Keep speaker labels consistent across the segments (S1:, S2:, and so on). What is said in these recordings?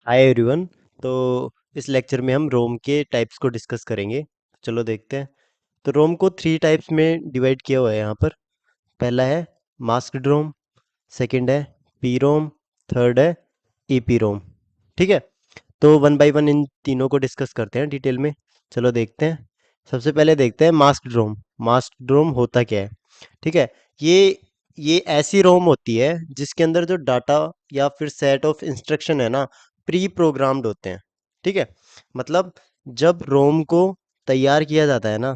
S1: Hi everyone. तो इस lecture में हम रोम के टाइप्स को डिस्कस करेंगे। चलो देखते हैं। तो रोम को थ्री टाइप्स में डिवाइड किया हुआ है यहाँ पर। पहला है मास्क्ड रोम, सेकंड है पी रोम, थर्ड है ईपी रोम। ठीक है। तो वन बाय वन इन तीनों को डिस्कस करते हैं डिटेल में। चलो देखते हैं। सबसे पहले देखते हैं मास्क्ड रोम। मास्क्ड रोम होता क्या है? ठीक है। ये ये ऐसी रोम होती है जिसके अंदर जो डाटा या फिर सेट ऑफ इंस्ट्रक्शन है ना, प्री प्रोग्राम्ड होते हैं। ठीक है। मतलब जब रोम को तैयार किया जाता है ना,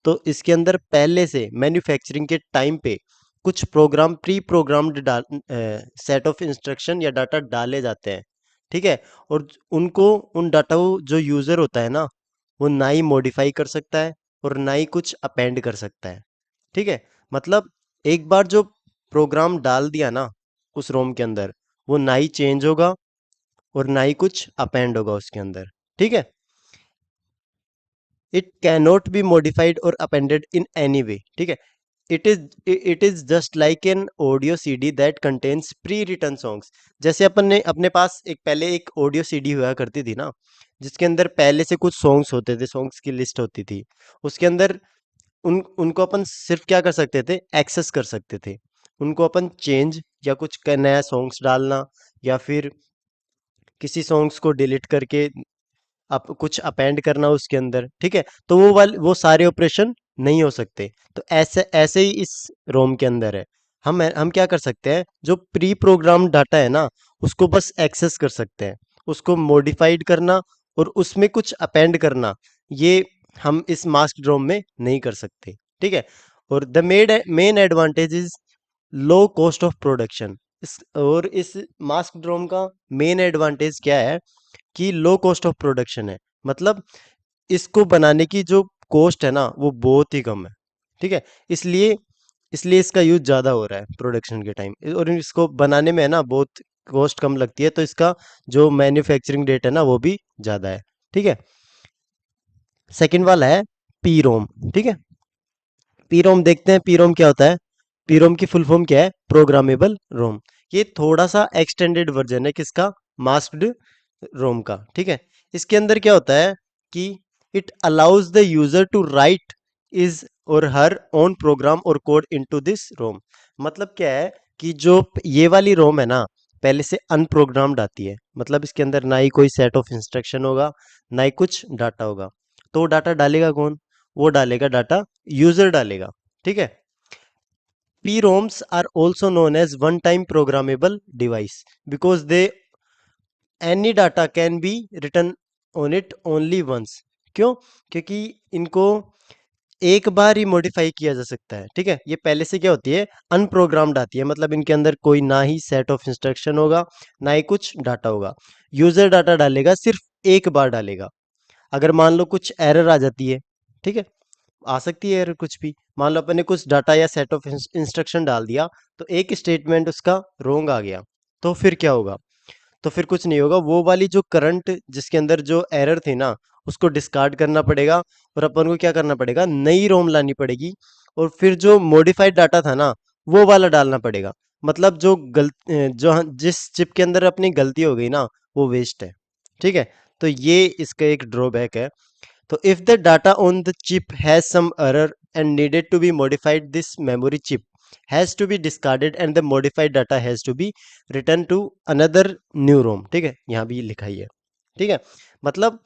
S1: तो इसके अंदर पहले से मैन्युफैक्चरिंग के टाइम पे कुछ program pre programmed set of instruction या डाटा डाले जाते हैं। ठीक है। और उनको उन डाटा को जो यूजर होता है ना, वो ना ही मॉडिफाई कर सकता है और ना ही कुछ अपेंड कर सकता है। ठीक है। मतलब एक बार जो प्रोग्राम डाल दिया ना उस रोम के अंदर, वो ना ही चेंज होगा और ना ही कुछ अपेंड होगा उसके अंदर। ठीक है। It can not be modified और अपेंडेड इन एनी वे। ठीक है। It is just like an audio CD that contains pre written songs. जैसे अपन ने अपने पास एक पहले एक ऑडियो सीडी हुआ करती थी ना, जिसके अंदर पहले से कुछ सॉन्ग्स होते थे, सॉन्ग्स की लिस्ट होती थी। उसके अंदर उनको अपन सिर्फ क्या कर सकते थे, एक्सेस कर सकते थे। उनको अपन चेंज या कुछ नया सॉन्ग्स डालना, या फिर किसी सॉन्ग्स को डिलीट करके आप कुछ अपेंड करना उसके अंदर। ठीक है। तो वो सारे ऑपरेशन नहीं हो सकते। तो ऐसे ऐसे ही इस रोम के अंदर है। हम क्या कर सकते हैं, जो प्री प्रोग्राम डाटा है ना, उसको बस एक्सेस कर सकते हैं। उसको मॉडिफाइड करना और उसमें कुछ अपेंड करना, ये हम इस मास्क रोम में नहीं कर सकते। ठीक है। और the main advantage is low cost of production. इस मास्क ड्रोम का मेन एडवांटेज क्या है कि लो कॉस्ट ऑफ प्रोडक्शन है। मतलब इसको बनाने की जो कॉस्ट है ना, वो बहुत ही कम है। ठीक है। इसलिए इसलिए इसका यूज ज्यादा हो रहा है प्रोडक्शन के टाइम, और इसको बनाने में है ना बहुत कॉस्ट कम लगती है, तो इसका जो मैन्युफैक्चरिंग रेट है ना, वो भी ज्यादा है। ठीक है। सेकंड वाला है पी रोम। ठीक है। पी रोम देखते हैं, पी रोम क्या होता है। पी रोम की फुल फॉर्म क्या है? प्रोग्रामेबल रोम। ये थोड़ा सा एक्सटेंडेड वर्जन है किसका? मास्क्ड रोम का। ठीक है। इसके अंदर क्या होता है कि it allows the user to write his or her own program और कोड इनटू दिस रोम। मतलब क्या है कि जो ये वाली रोम है ना, पहले से अनप्रोग्राम्ड आती है। मतलब इसके अंदर ना ही कोई सेट ऑफ इंस्ट्रक्शन होगा, ना ही कुछ डाटा होगा। तो डाटा डालेगा कौन? वो डालेगा डाटा यूजर डालेगा। ठीक है। PROMs are also known as one-time programmable device because they any data can be written on it only once. क्यों? क्योंकि इनको एक बार ही मॉडिफाई किया जा सकता है। ठीक है। ये पहले से क्या होती है, अनप्रोग्राम्ड आती है। मतलब इनके अंदर कोई ना ही सेट ऑफ इंस्ट्रक्शन होगा, ना ही कुछ डाटा होगा। यूजर डाटा डालेगा, सिर्फ एक बार डालेगा। अगर मान लो कुछ एरर आ जाती है, ठीक है, आ सकती है एरर कुछ भी। मान लो अपन ने कुछ डाटा या सेट ऑफ इंस्ट्रक्शन डाल दिया, तो एक स्टेटमेंट उसका रोंग आ गया, तो फिर क्या होगा? तो फिर कुछ नहीं होगा। वो वाली जो करंट जिसके अंदर जो एरर थी ना, उसको डिस्कार्ड करना पड़ेगा, और अपन को क्या करना पड़ेगा, नई रोम लानी पड़ेगी। और फिर जो मॉडिफाइड डाटा था ना, वो वाला डालना पड़ेगा। मतलब जिस चिप के अंदर अपनी गलती हो गई ना, वो वेस्ट है। ठीक है। तो ये इसका एक ड्रॉबैक है। So if the data on the chip has some error and needed to be modified, this memory chip has to be discarded and the modified data has to be returned to another new ROM. ठीक है, यहाँ भी लिखा ही है। ठीक है। मतलब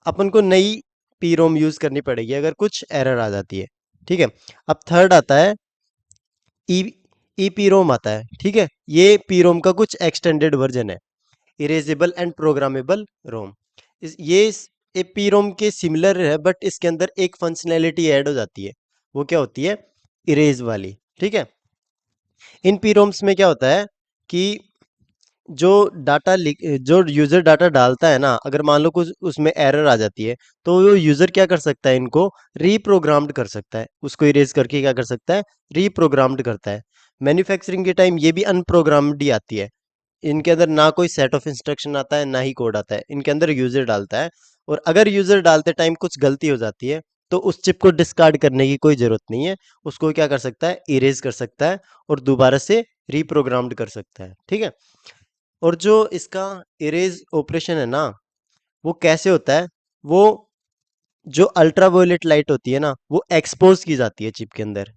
S1: अपन को नई पी रोम यूज करनी पड़ेगी अगर कुछ एरर आ जाती है। ठीक है। अब थर्ड आता है ई ई पी रोम आता है। ठीक है। ये पी रोम का कुछ एक्सटेंडेड वर्जन है, इरेजेबल एंड प्रोग्रामेबल रोम। ये पी रोम के सिमिलर है, बट इसके अंदर एक फंक्शनैलिटी ऐड हो जाती है। वो क्या होती है? इरेज वाली। ठीक है। इन पी रोम्स में क्या होता है कि जो जो यूजर डाटा डालता है ना, अगर मान लो कुछ उसमें एरर आ जाती है, तो वो यूजर क्या कर सकता है, इनको रीप्रोग्राम्ड कर सकता है। उसको इरेज करके क्या कर सकता है, रीप्रोग्राम्ड करता है। मैन्युफैक्चरिंग के टाइम ये भी अनप्रोग्राम्ड ही आती है। इनके अंदर ना कोई सेट ऑफ इंस्ट्रक्शन आता है, ना ही कोड आता है। इनके अंदर यूजर डालता है, और अगर यूजर डालते टाइम कुछ गलती हो जाती है, तो उस चिप को डिस्कार्ड करने की कोई जरूरत नहीं है। उसको क्या कर सकता है, इरेज कर सकता है और दोबारा से रीप्रोग्राम्ड कर सकता है। ठीक है। और जो इसका इरेज ऑपरेशन है ना, वो कैसे होता है, वो जो अल्ट्रावायलेट लाइट होती है ना, वो एक्सपोज की जाती है चिप के अंदर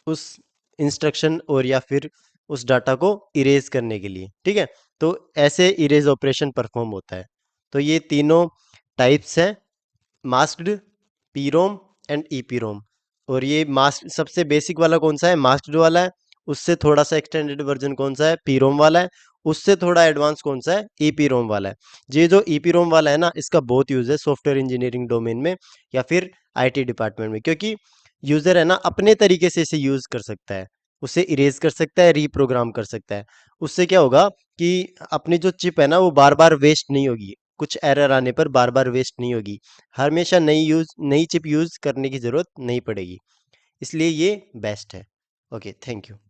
S1: उस इंस्ट्रक्शन और या फिर उस डाटा को इरेज करने के लिए, ठीक है। तो ऐसे इरेज ऑपरेशन परफॉर्म होता है। तो ये तीनों टाइप्स हैं, मास्क्ड, पीरोम एंड ईपीरोम। और ये मास्क सबसे बेसिक वाला कौन सा है, मास्क्ड वाला है। उससे थोड़ा सा एक्सटेंडेड वर्जन कौन सा है, पीरोम वाला है। उससे थोड़ा एडवांस कौन सा है, ईपीरोम वाला है। ये जो ईपीरोम वाला है ना, इसका बहुत यूज है सॉफ्टवेयर इंजीनियरिंग डोमेन में या फिर आईटी डिपार्टमेंट में, क्योंकि यूजर है ना अपने तरीके से इसे यूज कर सकता है। उसे इरेज कर सकता है, रीप्रोग्राम कर सकता है। उससे क्या होगा कि अपनी जो चिप है ना, वो बार बार वेस्ट नहीं होगी, कुछ एरर आने पर बार बार वेस्ट नहीं होगी। हमेशा नई चिप यूज करने की जरूरत नहीं पड़ेगी। इसलिए ये बेस्ट है। Okay, thank you.